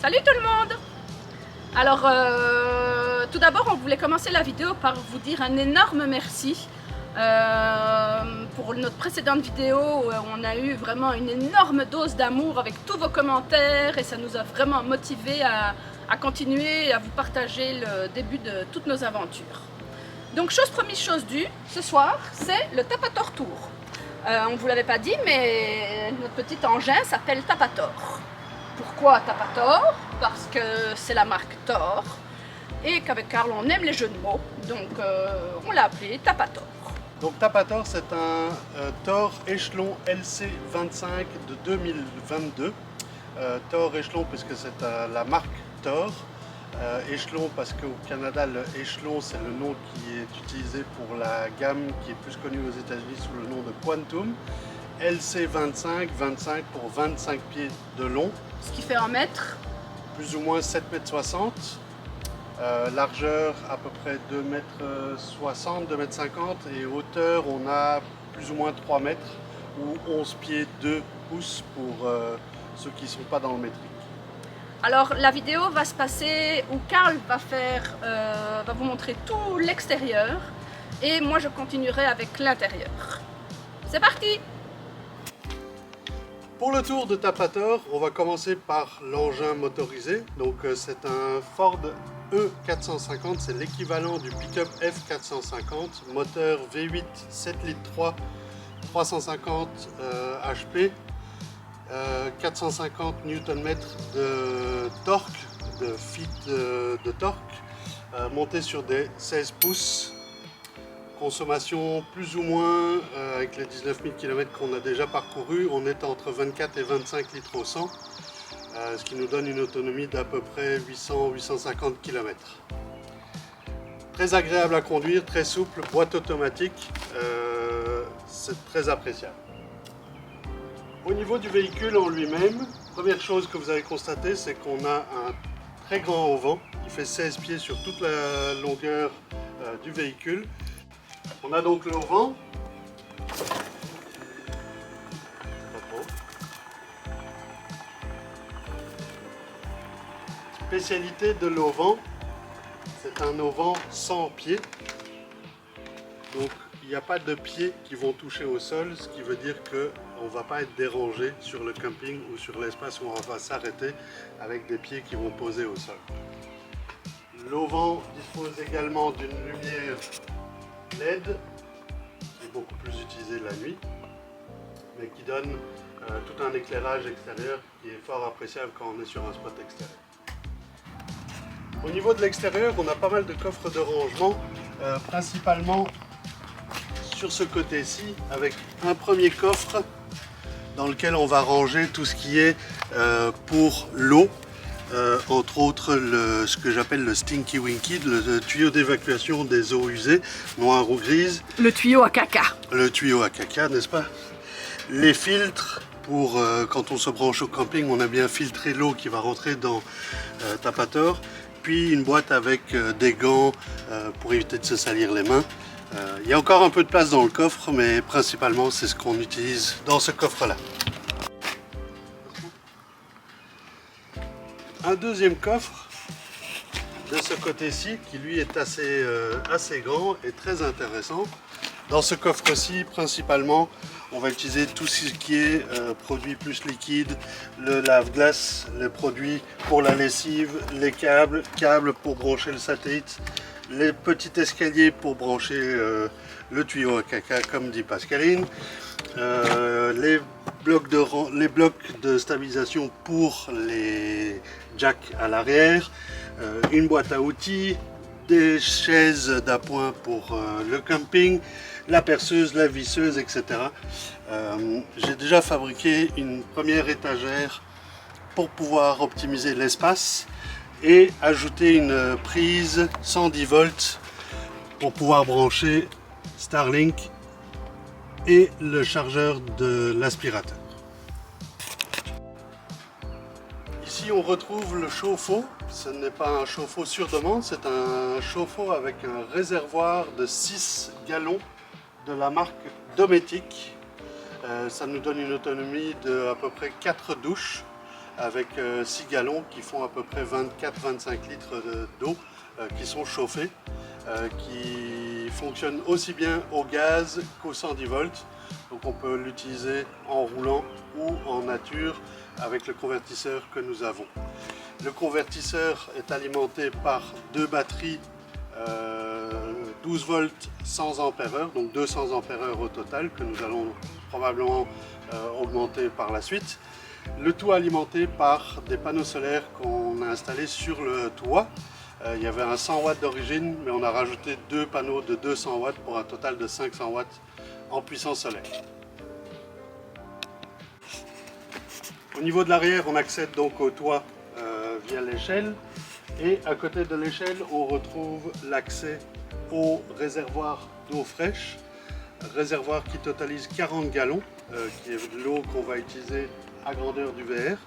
Salut tout le monde! Alors, tout d'abord, on voulait commencer la vidéo par vous dire un énorme merci pour notre précédente vidéo où on a eu vraiment une énorme dose d'amour avec tous vos commentaires et ça nous a vraiment motivés à continuer à vous partager le début de toutes nos aventures. Donc, chose promise, chose due, ce soir, c'est le Tapator Tour. On ne vous l'avait pas dit, mais notre petit engin s'appelle Tapator. Pourquoi Tapator? Parce que c'est la marque Thor et qu'avec Karl on aime les jeux de mots, donc on l'a appelé Tapator. Donc Tapator, c'est un Thor échelon LC25 de 2022. Thor échelon puisque c'est la marque Thor. Échelon parce qu'au Canada le échelon c'est le nom qui est utilisé pour la gamme qui est plus connue aux États-Unis sous le nom de Quantum. LC25, 25 pour 25 pieds de long. Ce qui fait 1 mètre. Plus ou moins 7,60 m. Largeur à peu près 2,60 m, 2,50 m et hauteur on a plus ou moins 3 mètres ou 11 pieds 2 pouces pour ceux qui ne sont pas dans le métrique. Alors la vidéo va se passer où Karl va vous montrer tout l'extérieur et moi je continuerai avec l'intérieur. C'est parti! Pour le tour de Tapator, on va commencer par l'engin motorisé. Donc c'est un Ford E450, c'est l'équivalent du pick-up F450, moteur V8 7 litres 3, 350 HP, 450 Nm de torque, de feet de torque, monté sur des 16 pouces. Consommation plus ou moins, avec les 19 000 km qu'on a déjà parcouru, on est entre 24 et 25 litres au 100, ce qui nous donne une autonomie d'à peu près 800-850 km. Très agréable à conduire, très souple, boîte automatique, c'est très appréciable. Au niveau du véhicule en lui-même, première chose que vous avez constaté, c'est qu'on a un très grand auvent qui fait 16 pieds sur toute la longueur du véhicule. On a donc l'auvent, spécialité de l'auvent, c'est un auvent sans pied, donc il n'y a pas de pieds qui vont toucher au sol, ce qui veut dire qu'on ne va pas être dérangé sur le camping ou sur l'espace où on va s'arrêter avec des pieds qui vont poser au sol. L'auvent dispose également d'une lumière LED, qui est beaucoup plus utilisée la nuit, mais qui donne tout un éclairage extérieur qui est fort appréciable quand on est sur un spot extérieur. Au niveau de l'extérieur, on a pas mal de coffres de rangement, principalement sur ce côté-ci, avec un premier coffre dans lequel on va ranger tout ce qui est pour l'eau. Entre autres ce que j'appelle le Stinky Winky, le tuyau d'évacuation des eaux usées, noires ou grises. Le tuyau à caca. Le tuyau à caca, n'est-ce pas? Les filtres pour quand on se branche au camping, on a bien filtré l'eau qui va rentrer dans Tapator. Puis une boîte avec des gants pour éviter de se salir les mains. Il y a encore un peu de place dans le coffre, mais principalement c'est ce qu'on utilise dans ce coffre-là. Un deuxième coffre de ce côté-ci qui lui est assez grand et très intéressant. Dans ce coffre-ci, principalement, on va utiliser tout ce qui est produits plus liquides, le lave-glace, les produits pour la lessive, les câbles pour brancher le satellite, les petits escaliers pour brancher le tuyau à caca, comme dit Pascaline, les blocs de stabilisation pour les jacks à l'arrière, une boîte à outils, des chaises d'appoint pour le camping, la perceuse, la visseuse, etc. J'ai déjà fabriqué une première étagère pour pouvoir optimiser l'espace et ajouter une prise 110 volts pour pouvoir brancher Starlink et le chargeur de l'aspirateur. Ici on retrouve le chauffe-eau. Ce n'est pas un chauffe-eau sur demande, c'est un chauffe-eau avec un réservoir de 6 gallons de la marque Dometic. Ça nous donne une autonomie de à peu près 4 douches avec 6 gallons qui font à peu près 24-25 litres d'eau qui sont chauffés, qui fonctionnent aussi bien au gaz qu'au 110 volts. Donc on peut l'utiliser en roulant ou en nature avec le convertisseur que nous avons. Le convertisseur est alimenté par deux batteries 12 volts 100 ampères-heure, donc 200 ampères-heure au total que nous allons probablement augmenter par la suite. Le tout alimenté par des panneaux solaires qu'on a installés sur le toit. Il y avait un 100 watts d'origine, mais on a rajouté deux panneaux de 200 watts pour un total de 500 watts en puissance solaire. Au niveau de l'arrière, on accède donc au toit via l'échelle. Et à côté de l'échelle, on retrouve l'accès au réservoir d'eau fraîche. Réservoir qui totalise 40 gallons, qui est de l'eau qu'on va utiliser à grandeur du VR,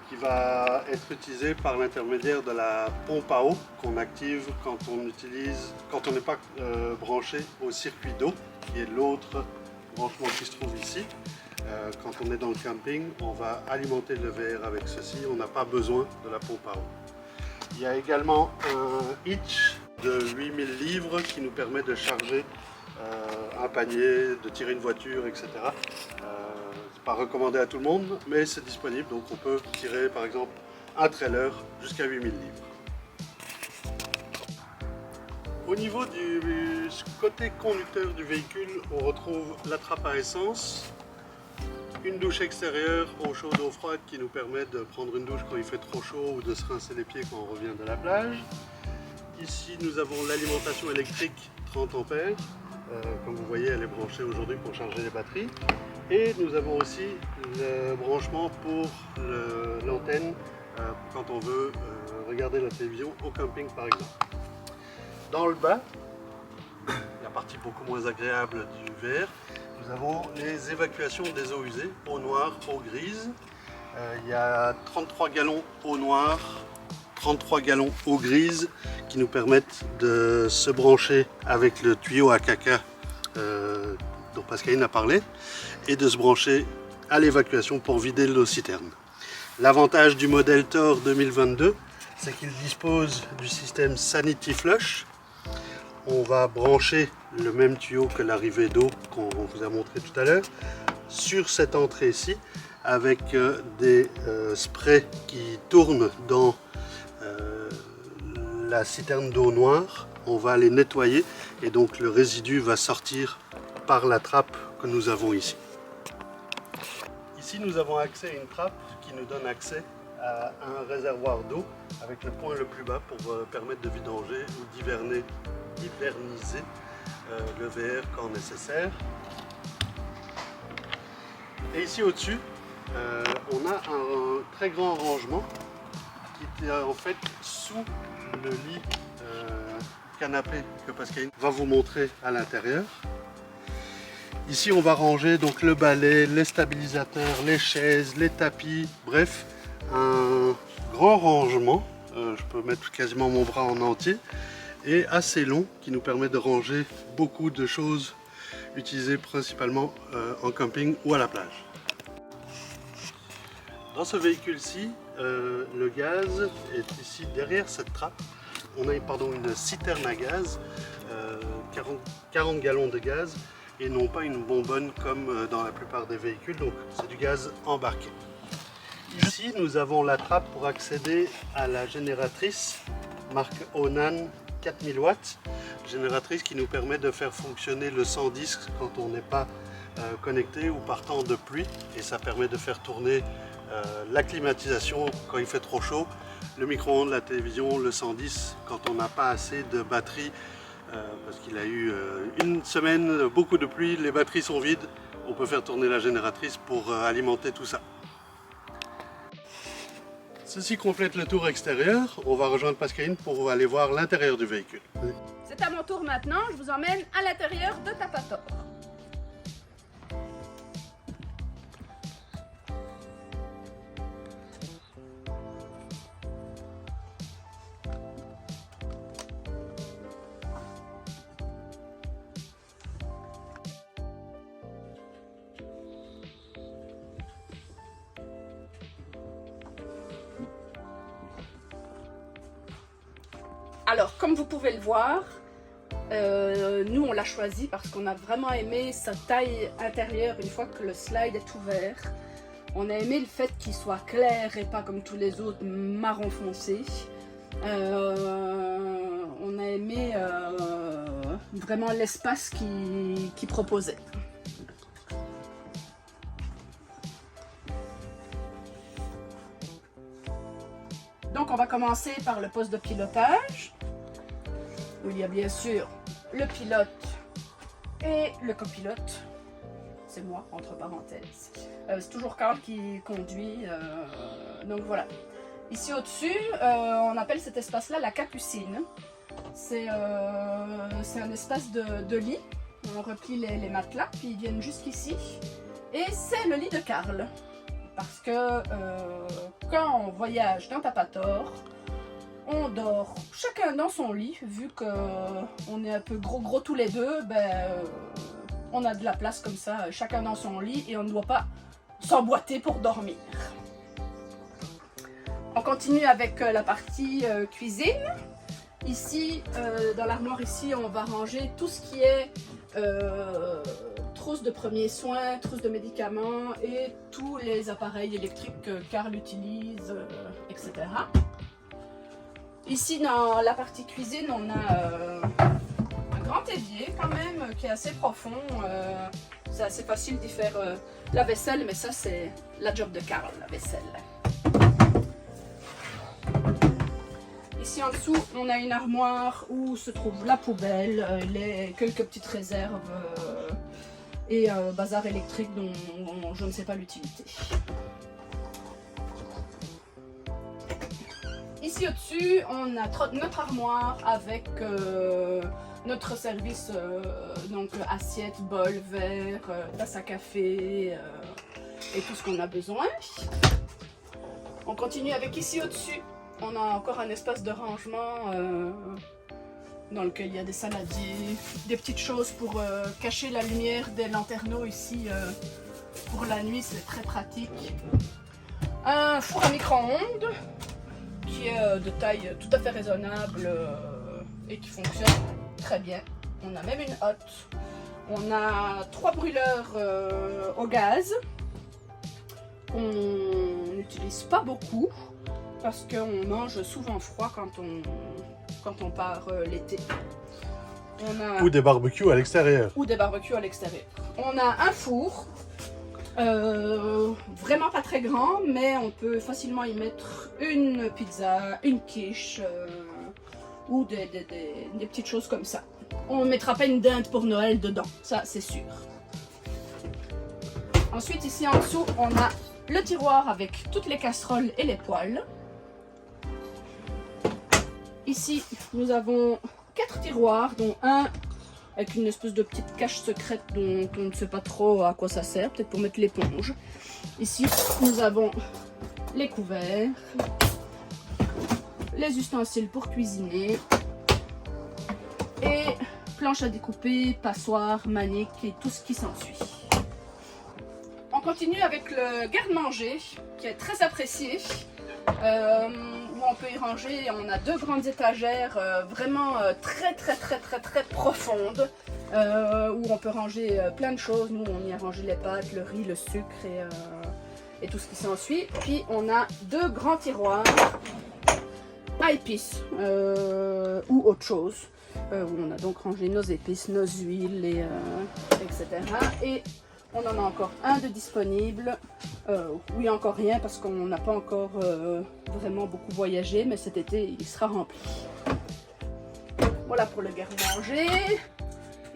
qui va être utilisé par l'intermédiaire de la pompe à eau qu'on active quand on n'est pas branché au circuit d'eau, qui est l'autre branchement qui se trouve ici. Quand on est dans le camping, on va alimenter le VR avec ceci, on n'a pas besoin de la pompe à eau. Il y a également un hitch de 8000 livres qui nous permet de charger un panier, de tirer une voiture, etc. C'est pas recommandé à tout le monde, mais c'est disponible, donc on peut tirer par exemple un trailer jusqu'à 8000 livres. Au niveau du côté conducteur du véhicule, on retrouve la trappe à essence, une douche extérieure eau chaude, eau froide qui nous permet de prendre une douche quand il fait trop chaud ou de se rincer les pieds quand on revient de la plage. Ici nous avons l'alimentation électrique 30 ampères. Comme vous voyez, elle est branchée aujourd'hui pour charger les batteries. Et nous avons aussi le branchement pour l'antenne quand on veut regarder la télévision au camping par exemple. Dans le bas, la partie beaucoup moins agréable du verre, nous avons les évacuations des eaux usées, eau noire, eau grise. Il y a 33 gallons eau noire, 33 gallons eau grise qui nous permettent de se brancher avec le tuyau à caca dont Pascaline a parlé et de se brancher à l'évacuation pour vider l'eau citerne. L'avantage du modèle Thor 2022, c'est qu'il dispose du système Sanity Flush. On va brancher le même tuyau que l'arrivée d'eau qu'on vous a montré tout à l'heure sur cette entrée-ci avec des sprays qui tournent dans la citerne d'eau noire. On va les nettoyer et donc le résidu va sortir par la trappe que nous avons ici. Ici nous avons accès à une trappe qui nous donne accès à un réservoir d'eau avec le point le plus bas pour permettre de vidanger ou d'hiverniser le VR quand nécessaire. Et ici au-dessus, on a un très grand rangement qui est en fait sous le lit canapé que Pascaline va vous montrer à l'intérieur. Ici on va ranger donc le balai, les stabilisateurs, les chaises, les tapis, bref, un grand rangement, je peux mettre quasiment mon bras en entier, et assez long qui nous permet de ranger beaucoup de choses utilisées principalement en camping ou à la plage. Dans ce véhicule-ci, le gaz est ici derrière cette trappe. On a une citerne à gaz, 40 gallons de gaz et non pas une bonbonne comme dans la plupart des véhicules, donc c'est du gaz embarqué. Ici nous avons la trappe pour accéder à la génératrice marque Onan 4000 watts, génératrice qui nous permet de faire fonctionner le 110 quand on n'est pas connecté ou par temps de pluie, et ça permet de faire tourner la climatisation quand il fait trop chaud, le micro-ondes, la télévision, le 110 quand on n'a pas assez de batterie parce qu'il a eu une semaine, beaucoup de pluie, les batteries sont vides, on peut faire tourner la génératrice pour alimenter tout ça. Ceci complète le tour extérieur, on va rejoindre Pascaline pour aller voir l'intérieur du véhicule. C'est à mon tour maintenant, je vous emmène à l'intérieur de Tapator. Alors, comme vous pouvez le voir, nous on l'a choisi parce qu'on a vraiment aimé sa taille intérieure une fois que le slide est ouvert. On a aimé le fait qu'il soit clair et pas comme tous les autres marron foncé. On a aimé vraiment l'espace qu'il proposait. Donc on va commencer par le poste de pilotage, où il y a bien sûr le pilote et le copilote. C'est moi, entre parenthèses. C'est toujours Carl qui conduit, donc voilà. Ici au-dessus, on appelle cet espace-là la capucine. C'est un espace de lit. On replie les matelas, puis ils viennent jusqu'ici. Et c'est le lit de Carl. Parce que quand on voyage dans Papator, on dort chacun dans son lit. Vu qu'on est un peu gros tous les deux, on a de la place comme ça, chacun dans son lit, et on ne doit pas s'emboîter pour dormir. On continue avec la partie cuisine. Ici, dans l'armoire ici, on va ranger tout ce qui est trousse de premiers soins, trousse de médicaments et tous les appareils électriques que Carl utilise, etc. Ici, dans la partie cuisine, on a un grand évier quand même qui est assez profond. C'est assez facile d'y faire la vaisselle, mais ça c'est la job de Carl, la vaisselle. Ici en dessous, on a une armoire où se trouve la poubelle, quelques petites réserves et bazar électrique dont je ne sais pas l'utilité. Ici au-dessus, on a notre armoire avec notre service, donc assiettes, bols, verres, tasse à café et tout ce qu'on a besoin. On continue avec ici au-dessus. On a encore un espace de rangement dans lequel il y a des saladiers, des petites choses pour cacher la lumière des lanterneaux ici pour la nuit, c'est très pratique. Un four à micro-ondes qui est de taille tout à fait raisonnable et qui fonctionne très bien. On a même une hotte. On a 3 brûleurs au gaz qu'on n'utilise pas beaucoup, parce qu'on mange souvent froid quand on part l'été. Ou des barbecues à l'extérieur. Ou des barbecues à l'extérieur. On a un four, vraiment pas très grand, mais on peut facilement y mettre une pizza, une quiche, ou des petites choses comme ça. On ne mettra pas une dinde pour Noël dedans, ça c'est sûr. Ensuite ici en dessous, on a le tiroir avec toutes les casseroles et les poêles. Ici, nous avons 4 tiroirs, dont un avec une espèce de petite cache secrète dont on ne sait pas trop à quoi ça sert, peut-être pour mettre l'éponge. Ici, nous avons les couverts, les ustensiles pour cuisiner, et planche à découper, passoire, manique et tout ce qui s'ensuit. On continue avec le garde-manger qui est très apprécié. Où on peut y ranger, on a 2 grandes étagères vraiment très profondes où on peut ranger plein de choses. Nous on y a rangé les pâtes, le riz, le sucre et tout ce qui s'ensuit. Puis on a 2 grands tiroirs à épices ou autre chose où on a donc rangé nos épices, nos huiles, etc. Et on en a encore un de disponible. Oui, encore rien parce qu'on n'a pas encore vraiment beaucoup voyagé, mais cet été il sera rempli. Voilà pour le garde-manger.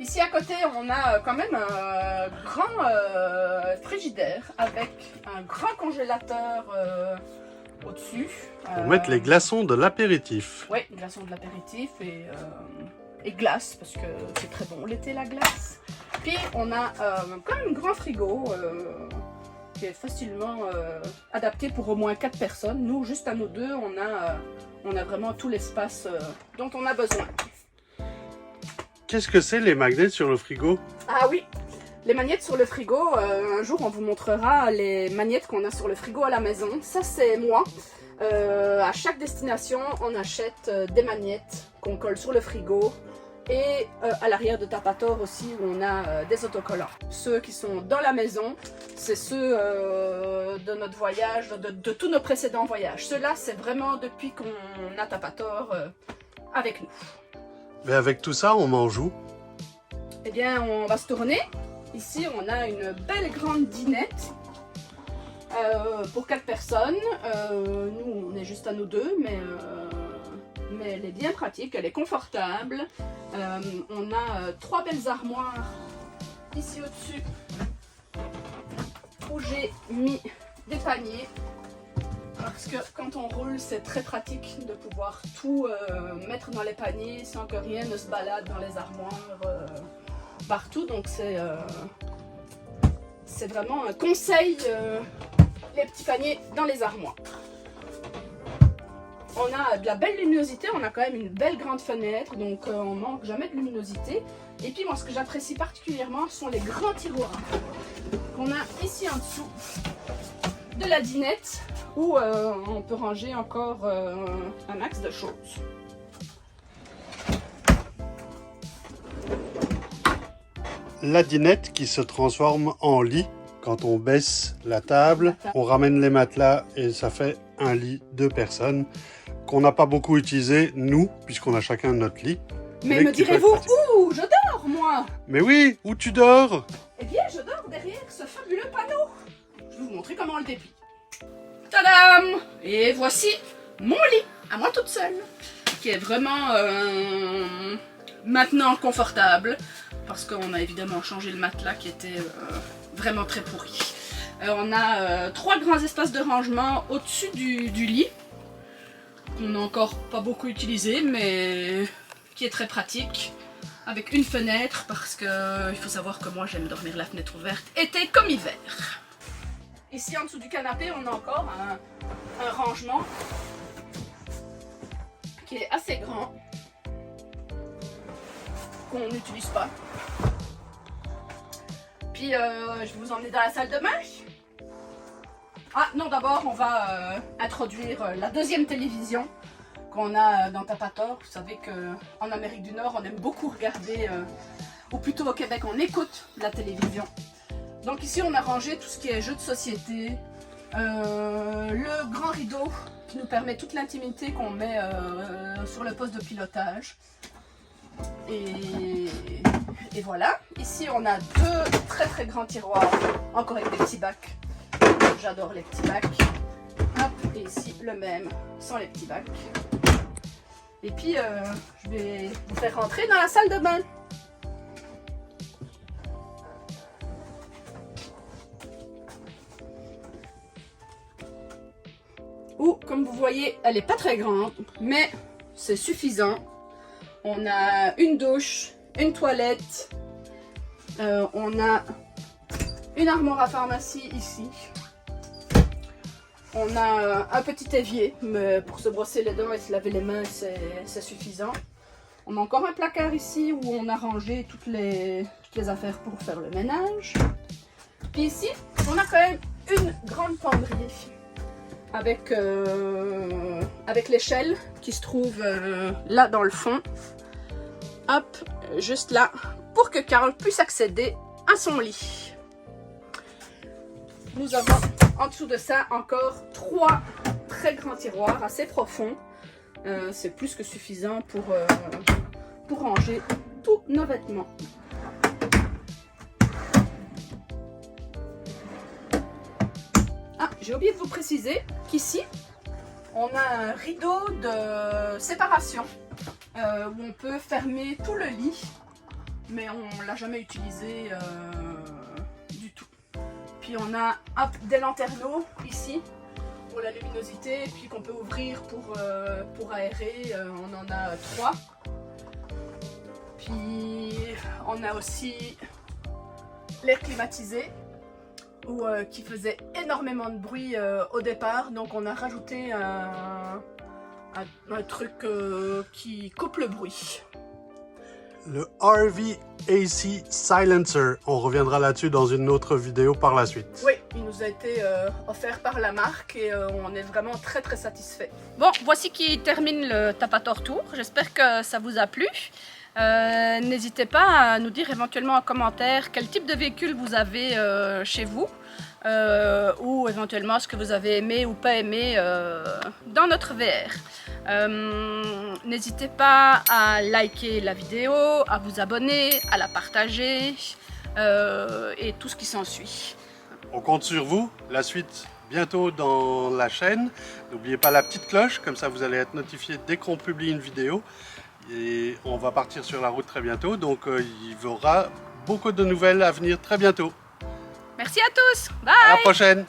Ici à côté, on a quand même un grand frigidaire avec un grand congélateur au-dessus. Pour mettre les glaçons de l'apéritif. Oui, glaçons de l'apéritif et glace, parce que c'est très bon l'été la glace. Puis on a quand même un grand frigo qui est facilement adapté pour au moins 4 personnes. Nous, juste à nous deux, on a vraiment tout l'espace dont on a besoin. Qu'est-ce que c'est les magnets sur le frigo? Ah oui, les magnettes sur le frigo, un jour on vous montrera les magnettes qu'on a sur le frigo à la maison. Ça c'est moi. À chaque destination, on achète des magnettes qu'on colle sur le frigo. Et à l'arrière de Tapator aussi, où on a des autocollants. Ceux qui sont dans la maison, c'est ceux de notre voyage, de tous nos précédents voyages. Ceux-là, c'est vraiment depuis qu'on a Tapator avec nous. Mais avec tout ça, on mange où? Eh bien, on va se tourner. Ici, on a une belle grande dinette pour 4 personnes. Nous, on est juste à nous deux, mais elle est bien pratique, elle est confortable. On a 3 belles armoires ici au-dessus où j'ai mis des paniers. Parce que quand on roule, c'est très pratique de pouvoir tout mettre dans les paniers sans que rien ne se balade dans les armoires partout. Donc c'est vraiment un conseil, les petits paniers dans les armoires. On a de la belle luminosité, on a quand même une belle grande fenêtre, donc on manque jamais de luminosité. Et puis moi, ce que j'apprécie particulièrement sont les grands tiroirs qu'on a ici en dessous de la dinette, où on peut ranger encore un max de choses. La dinette qui se transforme en lit. Quand on baisse la table, on ramène les matelas et ça fait un lit 2 personnes qu'on n'a pas beaucoup utilisé, nous, puisqu'on a chacun notre lit. Mais me direz-vous où je dors, moi? Mais oui, où tu dors? Eh bien, je dors derrière ce fabuleux panneau. Je vais vous montrer comment on le déplie. Tadam! Et voici mon lit, à moi toute seule, qui est vraiment maintenant confortable, parce qu'on a évidemment changé le matelas qui était vraiment très pourri. On a 3 grands espaces de rangement au-dessus du lit, qu'on n'a encore pas beaucoup utilisé, mais qui est très pratique, avec une fenêtre, parce que il faut savoir que moi j'aime dormir la fenêtre ouverte, été comme hiver. Ici en dessous du canapé, on a encore un rangement qui est assez grand, qu'on n'utilise pas. Puis je vais vous emmener dans la salle de bain. Ah non, d'abord on va introduire la deuxième télévision qu'on a dans Tapator. Vous savez qu'en Amérique du Nord, on aime beaucoup regarder, ou plutôt au Québec, on écoute la télévision. Donc ici on a rangé tout ce qui est jeux de société, le grand rideau qui nous permet toute l'intimité qu'on met sur le poste de pilotage. Et voilà, ici on a 2 très très grands tiroirs, encore avec des petits bacs. J'adore les petits bacs. Hop, et ici le même, sans les petits bacs. Et puis je vais vous faire rentrer dans la salle de bain. Où, comme vous voyez, elle n'est pas très grande, mais c'est suffisant. On a une douche, une toilette, on a une armoire à pharmacie ici. On a un petit évier, mais pour se brosser les dents et se laver les mains, c'est suffisant. On a encore un placard ici où on a rangé toutes les affaires pour faire le ménage. Puis ici, on a quand même une grande penderie avec l'échelle qui se trouve là dans le fond. Hop, juste là, pour que Carl puisse accéder à son lit. Nous avons en dessous de ça encore 3 très grands tiroirs assez profonds. C'est plus que suffisant pour ranger tous nos vêtements. Ah, j'ai oublié de vous préciser qu'ici, on a un rideau de séparation où on peut fermer tout le lit, mais on ne l'a jamais utilisé du tout. Puis on a des lanterneaux ici pour la luminosité, puis qu'on peut ouvrir pour aérer, on en a 3. Puis on a aussi l'air climatisé qui faisait énormément de bruit au départ, donc on a rajouté un truc qui coupe le bruit. le RV AC Silencer. On reviendra là-dessus dans une autre vidéo par la suite. Oui, il nous a été offert par la marque et on est vraiment très très satisfait. Bon, voici qui termine le Tapator Tour. J'espère que ça vous a plu. N'hésitez pas à nous dire éventuellement en commentaire quel type de véhicule vous avez chez vous. Ou éventuellement ce que vous avez aimé ou pas aimé dans notre VR. N'hésitez pas à liker la vidéo, à vous abonner, à la partager et tout ce qui s'ensuit. On compte sur vous, la suite bientôt dans la chaîne. N'oubliez pas la petite cloche, comme ça vous allez être notifié dès qu'on publie une vidéo. Et on va partir sur la route très bientôt, donc il y aura beaucoup de nouvelles à venir très bientôt. Merci à tous, bye! À la prochaine!